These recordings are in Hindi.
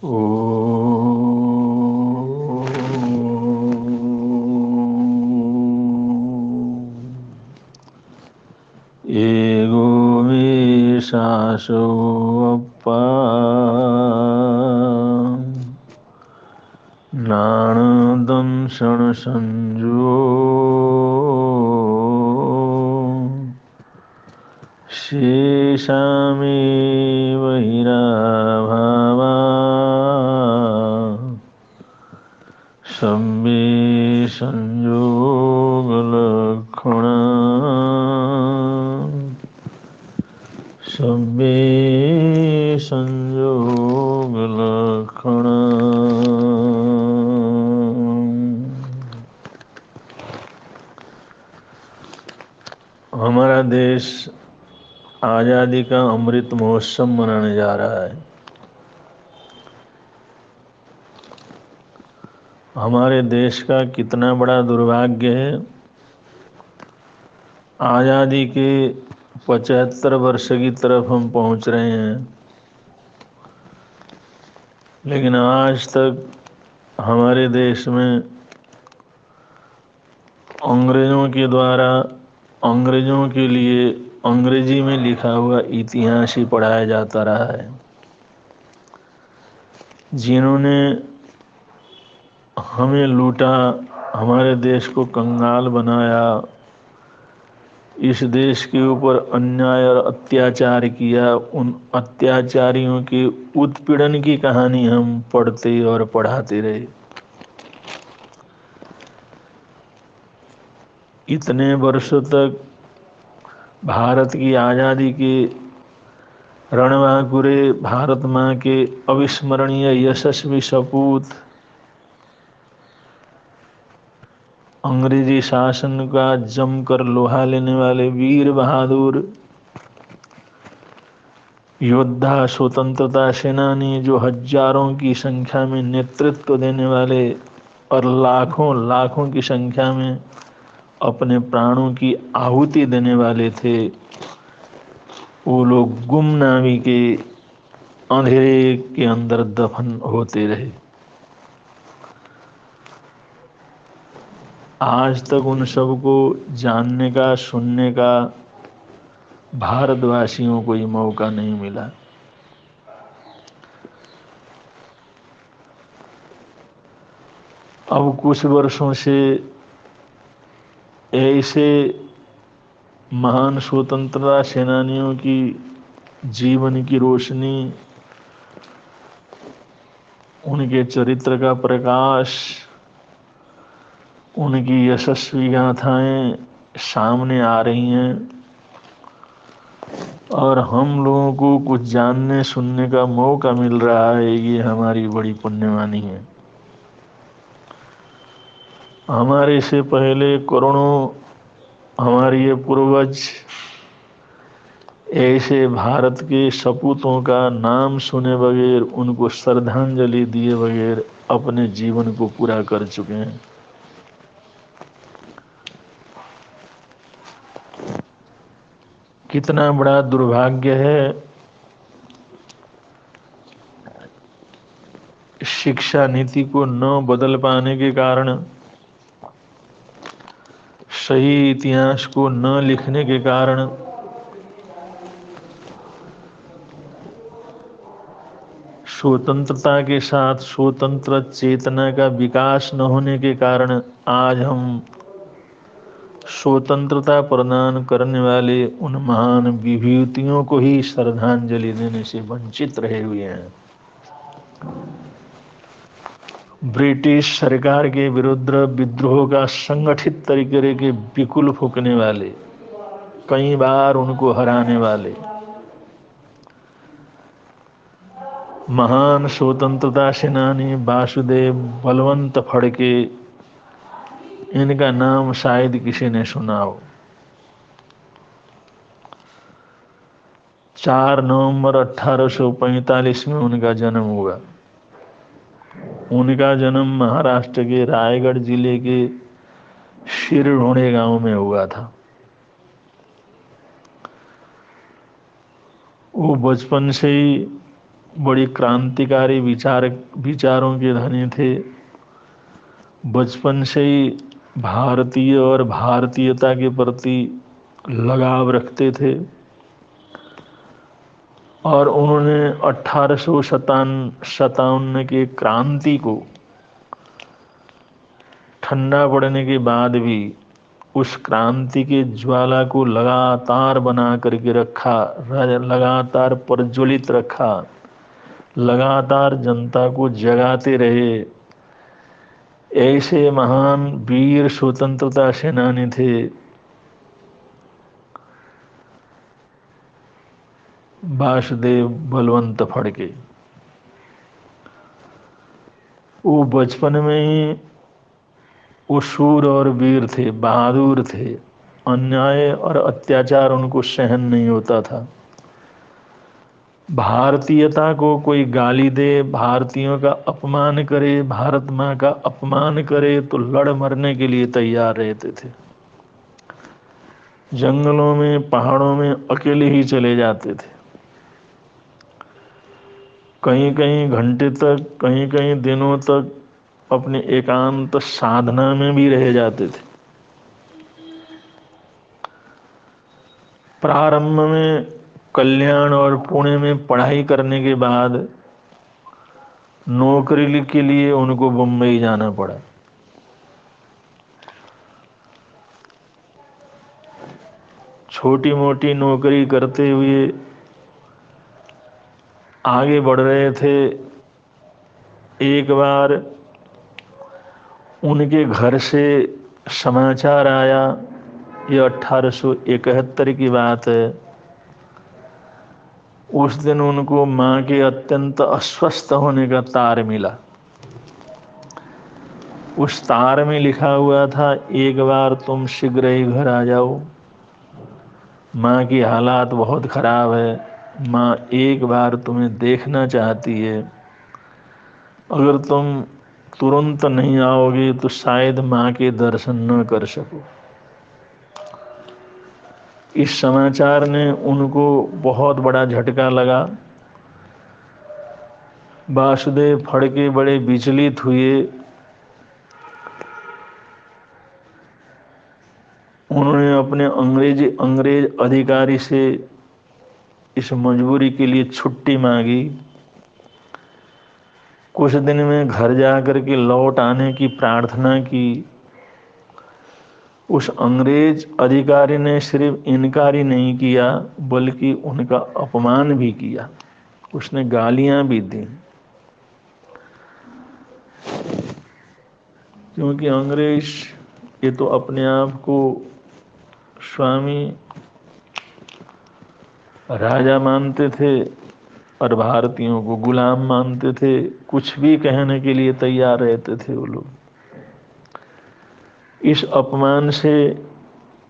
एगो विशासो अप्पा नाणदंशन संजो शेषामे वैराभावा सब्बे संयोगलक्षणा सब्बे संयोगलक्षणा। हमारा देश आज़ादी का अमृत महोत्सव मनाने जा रहा है। हमारे देश का कितना बड़ा दुर्भाग्य है, आज़ादी के 75 वर्ष की तरफ हम पहुंच रहे हैं, लेकिन आज तक हमारे देश में अंग्रेज़ों के द्वारा अंग्रेज़ों के लिए अंग्रेजी में लिखा हुआ इतिहास ही पढ़ाया जाता रहा है। जिन्होंने हमें लूटा, हमारे देश को कंगाल बनाया, इस देश के ऊपर अन्याय और अत्याचार किया, उन अत्याचारियों के उत्पीड़न की कहानी हम पढ़ते और पढ़ाते रहे। इतने वर्षों तक भारत की आज़ादी के रणबांकुरे, भारत माँ के अविस्मरणीय यशस्वी सपूत, अंग्रेजी शासन का जमकर लोहा लेने वाले वीर बहादुर योद्धा, स्वतंत्रता सेनानी, जो हजारों की संख्या में नेतृत्व देने वाले और लाखों लाखों की संख्या में अपने प्राणों की आहुति देने वाले थे, वो लोग गुमनामी के अंधेरे के अंदर दफन होते रहे। आज तक उन सबको जानने का, सुनने का भारतवासियों को ये मौका नहीं मिला। अब कुछ वर्षों से ऐसे महान स्वतंत्रता सेनानियों की जीवन की रोशनी, उनके चरित्र का प्रकाश, उनकी यशस्वी गाथाएं सामने आ रही हैं और हम लोगों को कुछ जानने सुनने का मौका मिल रहा है। ये हमारी बड़ी पुण्यवानी है। हमारे से पहले करोड़ों हमारे ये पूर्वज ऐसे भारत के सपूतों का नाम सुने बगैर, उनको श्रद्धांजलि दिए बगैर अपने जीवन को पूरा कर चुके हैं। कितना बड़ा दुर्भाग्य है, शिक्षा नीति को न बदल पाने के कारण, सही इतिहास को न लिखने के कारण, स्वतंत्रता के साथ स्वतंत्र चेतना का विकास न होने के कारण आज हम स्वतंत्रता प्रदान करने वाले उन महान विभूतियों को ही श्रद्धांजलि देने से वंचित रहे हुए हैं। ब्रिटिश सरकार के विरुद्ध विद्रोह का संगठित तरीके के बिकुल फूकने वाले, कई बार उनको हराने वाले महान स्वतंत्रता सेनानी वासुदेव बलवंत फड़के, इनका नाम शायद किसी ने सुना हो। 4 नवंबर 1845 में उनका जन्म हुआ। उनका जन्म महाराष्ट्र के रायगढ़ जिले के शिरढोणे गांव में हुआ था। वो बचपन से ही बड़ी क्रांतिकारी विचारों के धनी थे। बचपन से ही भारतीय और भारतीयता के प्रति लगाव रखते थे और उन्होंने 1857 के क्रांति को ठंडा पड़ने के बाद भी उस क्रांति के ज्वाला को लगातार बना करके रखा, लगातार प्रज्वलित रखा, लगातार जनता को जगाते रहे। ऐसे महान वीर स्वतंत्रता सेनानी थे वासुदेव बलवंत फड़के। वो बचपन में ही वो शूर और वीर थे, बहादुर थे। अन्याय और अत्याचार उनको सहन नहीं होता था। भारतीयता को कोई गाली दे, भारतीयों का अपमान करे, भारत माँ का अपमान करे तो लड़ मरने के लिए तैयार रहते थे। जंगलों में, पहाड़ों में अकेले ही चले जाते थे। कहीं कहीं घंटे तक, कहीं कहीं दिनों तक अपने एकांत साधना में भी रह जाते थे। प्रारंभ में कल्याण और पुणे में पढ़ाई करने के बाद नौकरी के लिए उनको बम्बई जाना पड़ा। छोटी मोटी नौकरी करते हुए आगे बढ़ रहे थे। एक बार उनके घर से समाचार आया, ये 1871 की बात है। उस दिन उनको माँ के अत्यंत अस्वस्थ होने का तार मिला। उस तार में लिखा हुआ था, एक बार तुम शीघ्र ही घर आ जाओ, माँ की हालात बहुत खराब है, माँ एक बार तुम्हें देखना चाहती है। अगर तुम तुरंत नहीं आओगे तो शायद माँ के दर्शन न कर सको। इस समाचार ने उनको बहुत बड़ा झटका लगा। वासुदेव फड़के बड़े विचलित हुए। उन्होंने अपने अंग्रेज अधिकारी से इस मजबूरी के लिए छुट्टी मांगी। कुछ दिन में घर जाकर के लौट आने की प्रार्थना की। उस अंग्रेज अधिकारी ने सिर्फ इनकार ही नहीं किया बल्कि उनका अपमान भी किया, उसने गालियां भी दी। क्योंकि अंग्रेज ये तो अपने आप को स्वामी राजा मानते थे और भारतीयों को गुलाम मानते थे। कुछ भी कहने के लिए तैयार रहते थे वो लोग। इस अपमान से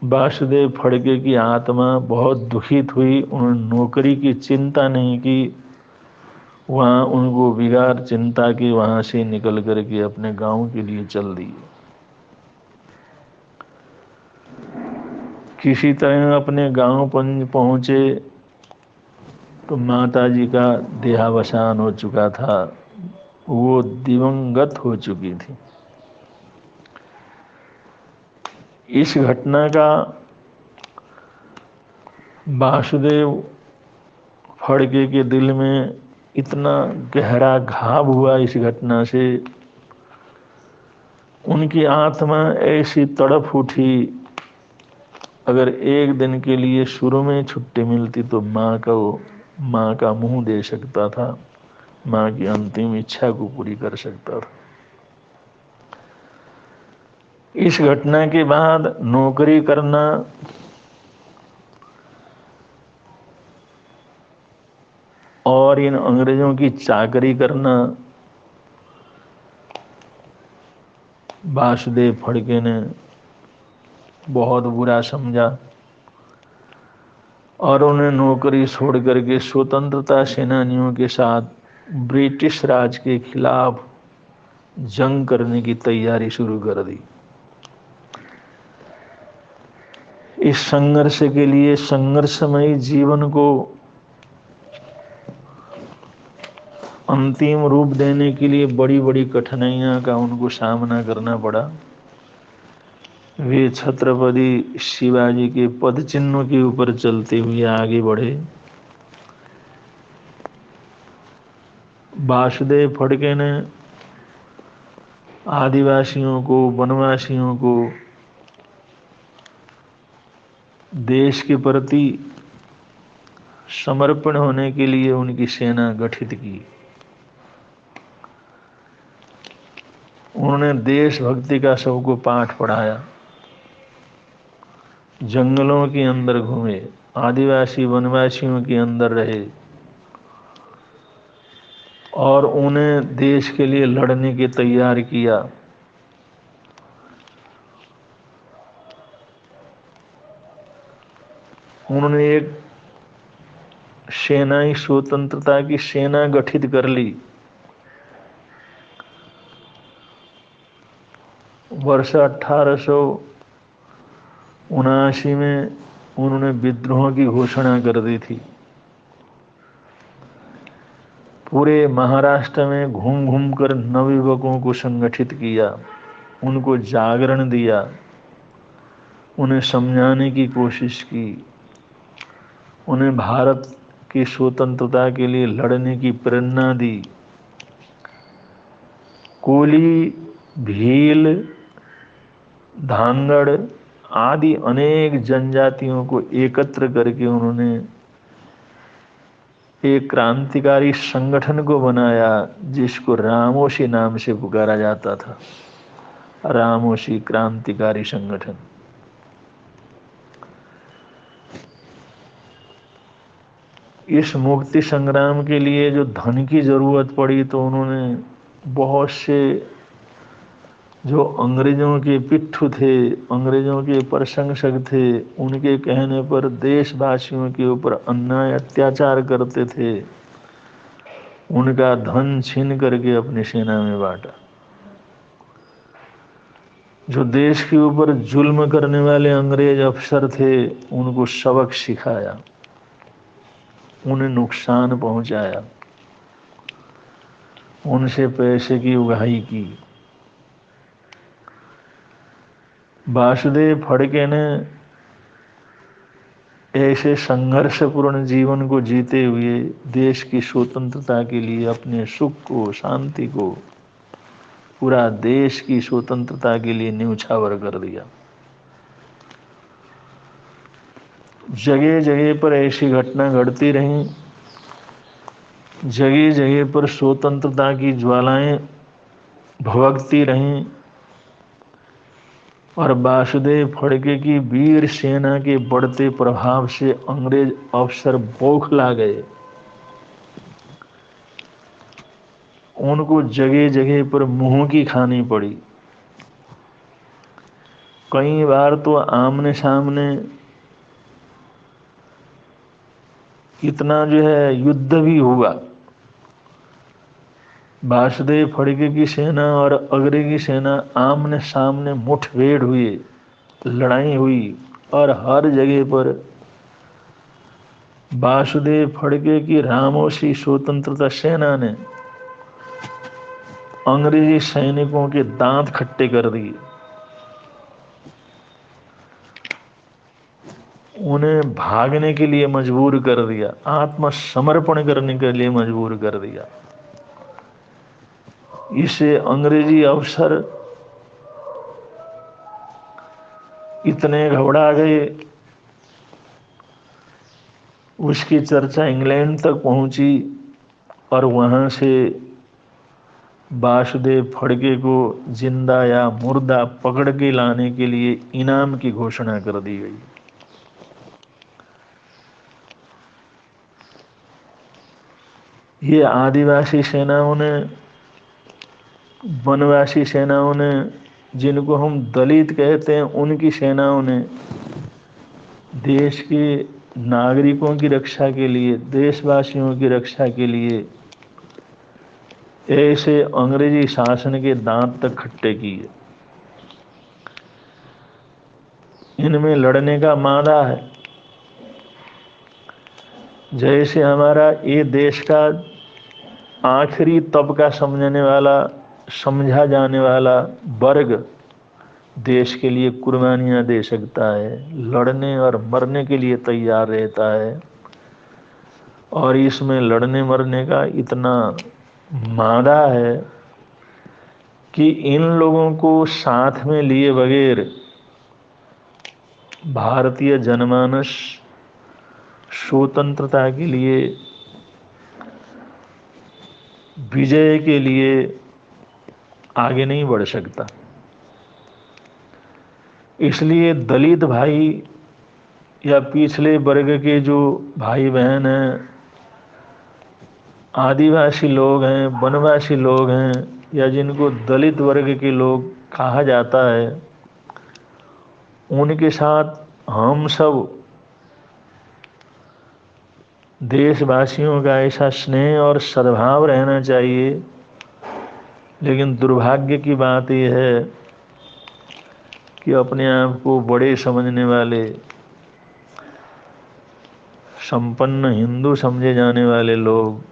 वासुदेव फड़के की आत्मा बहुत दुखित हुई। उन्होंने नौकरी की चिंता नहीं की, वहाँ उनको बिगाड़ चिंता की वहाँ से निकल करके अपने गांव के लिए चल दिए। किसी तरह अपने गांव पहुँचे तो माताजी का देहावसान हो चुका था, वो दिवंगत हो चुकी थी। इस घटना का वासुदेव फड़के के दिल में इतना गहरा घाव हुआ इस घटना से, उनकी आत्मा ऐसी तड़प उठी। अगर एक दिन के लिए शुरू में छुट्टी मिलती तो माँ का मुंह दे सकता था, माँ की अंतिम इच्छा को पूरी कर सकता था। इस घटना के बाद नौकरी करना और इन अंग्रेजों की चाकरी करना वासुदेव फड़के ने बहुत बुरा समझा और उन्हें नौकरी छोड़ करके स्वतंत्रता सेनानियों के साथ ब्रिटिश राज के खिलाफ जंग करने की तैयारी शुरू कर दी। इस संघर्ष के लिए, संघर्षमयी जीवन को अंतिम रूप देने के लिए बड़ी बड़ी कठिनाइयां का उनको सामना करना पड़ा। वे छत्रपति शिवाजी के पद चिन्हों के ऊपर चलते हुए आगे बढ़े। वासुदेव फड़के ने आदिवासियों को, वनवासियों को देश के प्रति समर्पण होने के लिए उनकी सेना गठित की। उन्होंने देशभक्ति का सबको पाठ पढ़ाया। जंगलों के अंदर घूमे, आदिवासी वनवासियों के अंदर रहे और उन्हें देश के लिए लड़ने के तैयार किया। उन्होंने एक सेनाई स्वतंत्रता की सेना गठित कर ली। वर्ष 1879 में उन्होंने विद्रोह की घोषणा कर दी थी। पूरे महाराष्ट्र में घूम घूम कर नवयुवकों को संगठित किया, उनको जागरण दिया, उन्हें समझाने की कोशिश की, उन्हें भारत की स्वतंत्रता के लिए लड़ने की प्रेरणा दी। कोली, भील, धांगड़ आदि अनेक जनजातियों को एकत्र करके उन्होंने एक क्रांतिकारी संगठन को बनाया, जिसको रामोशी नाम से पुकारा जाता था। रामोशी क्रांतिकारी संगठन। इस मुक्ति संग्राम के लिए जो धन की जरूरत पड़ी, तो उन्होंने बहुत से जो अंग्रेजों के पिट्ठू थे, अंग्रेजों के प्रशंसक थे, उनके कहने पर देशवासियों के ऊपर अन्याय अत्याचार करते थे, उनका धन छीन करके अपनी सेना में बांटा। जो देश के ऊपर जुल्म करने वाले अंग्रेज अफसर थे, उनको सबक सिखाया, उन्हें नुकसान पहुंचाया, उनसे पैसे की उगाही की। वासुदेव फड़के ने ऐसे संघर्षपूर्ण जीवन को जीते हुए देश की स्वतंत्रता के लिए अपने सुख को, शांति को, पूरा देश की स्वतंत्रता के लिए न्यौछावर कर दिया। जगह जगह पर ऐसी घटना घटती रही, जगह जगह पर स्वतंत्रता की ज्वालाएं भभकती रहीं और वासुदेव फड़के की वीर सेना के बढ़ते प्रभाव से अंग्रेज अफसर बौखला गए। उनको जगह जगह पर मुंह की खानी पड़ी। कई बार तो आमने सामने इतना जो है युद्ध भी हुआ। वासुदेव फड़के की सेना और अंग्रेजी सेना आमने सामने मुठभेड़ हुई, लड़ाई हुई और हर जगह पर वासुदेव फड़के की रामोशी स्वतंत्रता सेना ने अंग्रेजी सैनिकों के दांत खट्टे कर दिए, उन्हें भागने के लिए मजबूर कर दिया, आत्मसमर्पण करने के लिए मजबूर कर दिया। इसे अंग्रेजी अफसर इतने घबरा गए, उसकी चर्चा इंग्लैंड तक पहुंची और वहां से वासुदेव फड़के को जिंदा या मुर्दा पकड़ के लाने के लिए इनाम की घोषणा कर दी गई। ये आदिवासी सेनाओं ने, वनवासी सेनाओं ने, जिनको हम दलित कहते हैं, उनकी सेनाओं ने देश के नागरिकों की रक्षा के लिए, देशवासियों की रक्षा के लिए ऐसे अंग्रेजी शासन के दांत तक खट्टे किए। इनमें लड़ने का मादा है। जैसे हमारा ये देश का आखिरी तब का समझा जाने वाला वर्ग देश के लिए कुर्बानियां दे सकता है, लड़ने और मरने के लिए तैयार रहता है। और इसमें लड़ने मरने का इतना मादा है कि इन लोगों को साथ में लिए बगैर भारतीय जनमानस स्वतंत्रता के लिए, विजय के लिए आगे नहीं बढ़ सकता। इसलिए दलित भाई या पिछले वर्ग के जो भाई बहन हैं, आदिवासी लोग हैं, वनवासी लोग हैं, या जिनको दलित वर्ग के लोग कहा जाता है, उनके साथ हम सब देशवासियों का ऐसा स्नेह और सद्भाव रहना चाहिए। लेकिन दुर्भाग्य की बात यह है कि अपने आप को बड़े समझने वाले, संपन्न हिंदू समझे जाने वाले लोग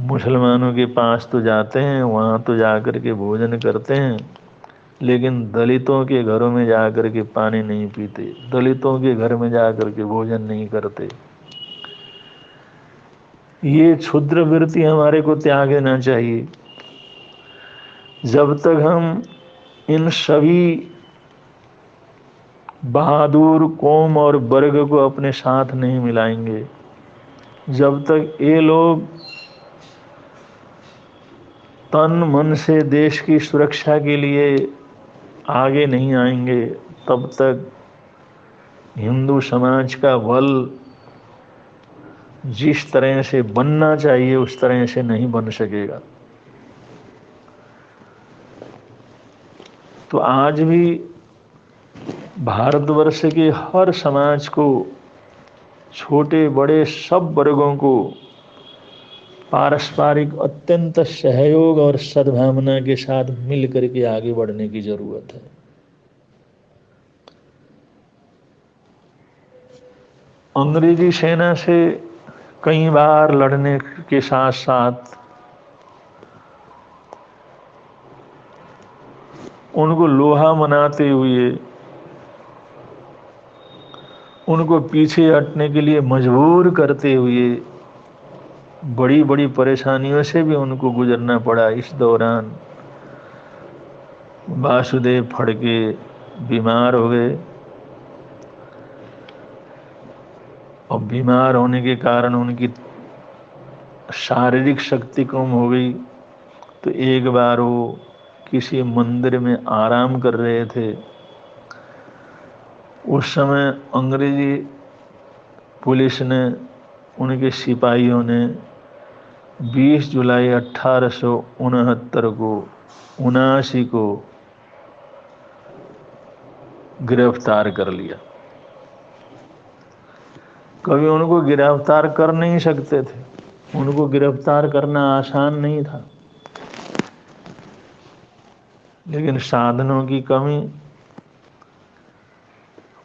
मुसलमानों के पास तो जाते हैं, वहाँ तो जाकर के भोजन करते हैं, लेकिन दलितों के घरों में जाकर के पानी नहीं पीते, दलितों के घर में जाकर के भोजन नहीं करते। ये क्षुद्र वृत्ति हमारे को त्याग देना चाहिए। जब तक हम इन सभी बहादुर कौम और वर्ग को अपने साथ नहीं मिलाएंगे, जब तक ये लोग तन मन से देश की सुरक्षा के लिए आगे नहीं आएंगे, तब तक हिंदू समाज का बल जिस तरह से बनना चाहिए उस तरह से नहीं बन सकेगा। तो आज भी भारतवर्ष के हर समाज को, छोटे बड़े सब वर्गों को पारस्परिक अत्यंत सहयोग और सद्भावना के साथ मिलकर के आगे बढ़ने की जरूरत है। अंग्रेजी सेना से कई बार लड़ने के साथ साथ उनको लोहा मनाते हुए, उनको पीछे हटने के लिए मजबूर करते हुए बड़ी बड़ी परेशानियों से भी उनको गुजरना पड़ा। इस दौरान वासुदेव फड़के बीमार हो गए, और बीमार होने के कारण उनकी शारीरिक शक्ति कम हो गई। तो एक बार वो किसी मंदिर में आराम कर रहे थे, उस समय अंग्रेजी पुलिस ने, उनके सिपाहियों ने 20 जुलाई 1869 को 79 को गिरफ्तार कर लिया। कभी उनको गिरफ्तार कर नहीं सकते थे, उनको गिरफ्तार करना आसान नहीं था, लेकिन साधनों की कमी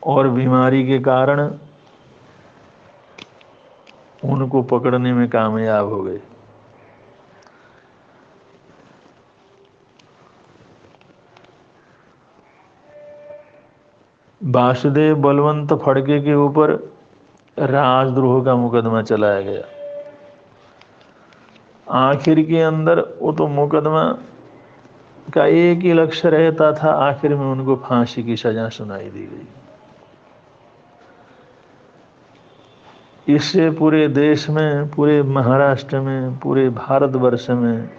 और बीमारी के कारण उनको पकड़ने में कामयाब हो गए। वासुदेव बलवंत फड़के के ऊपर राजद्रोह का मुकदमा चलाया गया। आखिर के अंदर वो तो मुकदमा का एक ही लक्ष्य रहता था, आखिर में उनको फांसी की सजा सुनाई दी गई। इससे पूरे देश में, पूरे महाराष्ट्र में, पूरे भारतवर्ष में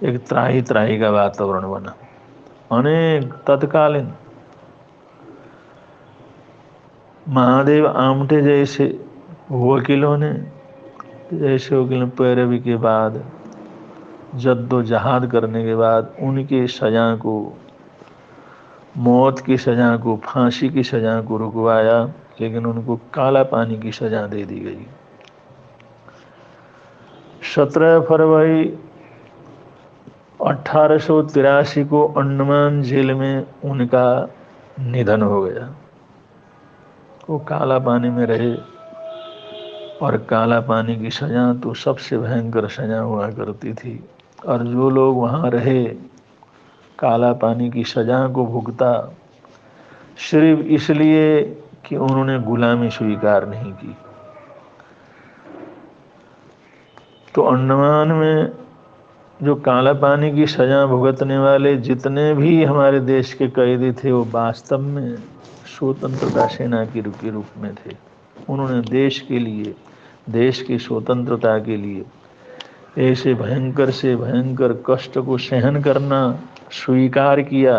एक त्राही त्राही का वातावरण बना। अनेक तत्कालीन महादेव आमटे जैसे वकीलों ने पैरवी के बाद, जद्दोजहद करने के बाद उनकी सजा को, मौत की सजा को, फांसी की सजा को रुकवाया, लेकिन उनको काला पानी की सजा दे दी गई। 17 फरवरी 1883 को अंडमान जेल में उनका निधन हो गया। वो काला पानी में रहे और काला पानी की सजा तो सबसे भयंकर सजा हुआ करती थी। और जो लोग वहाँ रहे काला पानी की सजा को भुगता सिर्फ इसलिए कि उन्होंने गुलामी स्वीकार नहीं की। तो अंडमान में जो काला पानी की सजा भुगतने वाले जितने भी हमारे देश के कैदी थे वो वास्तव में स्वतंत्रता सेना के रूप में थे। उन्होंने देश के लिए, देश की स्वतंत्रता के लिए ऐसे भयंकर से भयंकर कष्ट को सहन करना स्वीकार किया,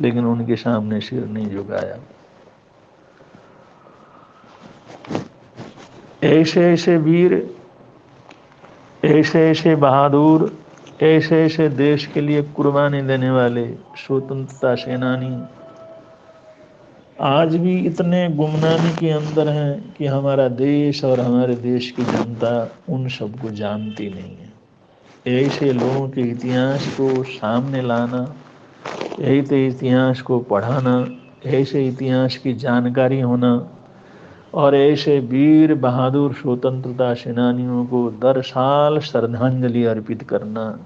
लेकिन उनके सामने सिर नहीं झुकाया। ऐसे ऐसे वीर, ऐसे ऐसे बहादुर, ऐसे ऐसे देश के लिए कुर्बानी देने वाले स्वतंत्रता सेनानी आज भी इतने गुमनामी के अंदर हैं कि हमारा देश और हमारे देश की जनता उन सबको जानती नहीं है। ऐसे लोगों के इतिहास को सामने लाना, ऐसे इतिहास को पढ़ाना, ऐसे इतिहास की जानकारी होना और ऐसे वीर बहादुर स्वतंत्रता सेनानियों को दर साल श्रद्धांजलि अर्पित करना,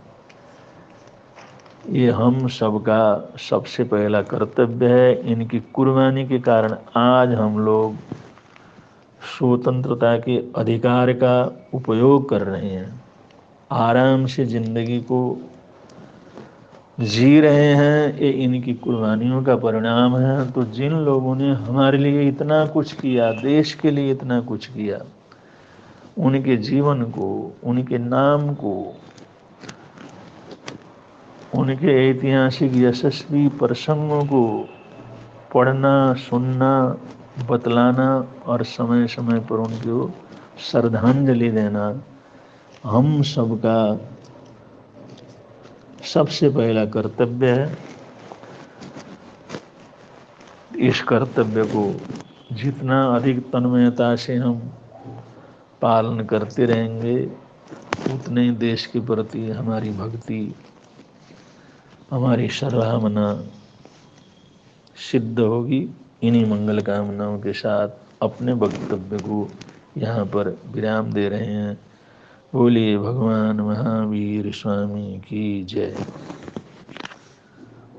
ये हम सबका सबसे पहला कर्तव्य है। इनकी कुर्बानी के कारण आज हम लोग स्वतंत्रता के अधिकार का उपयोग कर रहे हैं, आराम से जिंदगी को जी रहे हैं। ये इनकी कुर्बानियों का परिणाम है। तो जिन लोगों ने हमारे लिए इतना कुछ किया, देश के लिए इतना कुछ किया, उनके जीवन को, उनके नाम को, उनके ऐतिहासिक यशस्वी प्रसंगों को पढ़ना, सुनना, बतलाना और समय समय पर उनको श्रद्धांजलि देना हम सबका सबसे पहला कर्तव्य है। इस कर्तव्य को जितना अधिक तन्मयता से हम पालन करते रहेंगे, उतने देश के प्रति हमारी भक्ति, हमारी सराहना सिद्ध होगी। इन्हीं मंगल कामनाओं के साथ अपने वक्तव्य को यहाँ पर विराम दे रहे हैं। बोलिए भगवान महावीर स्वामी की जय।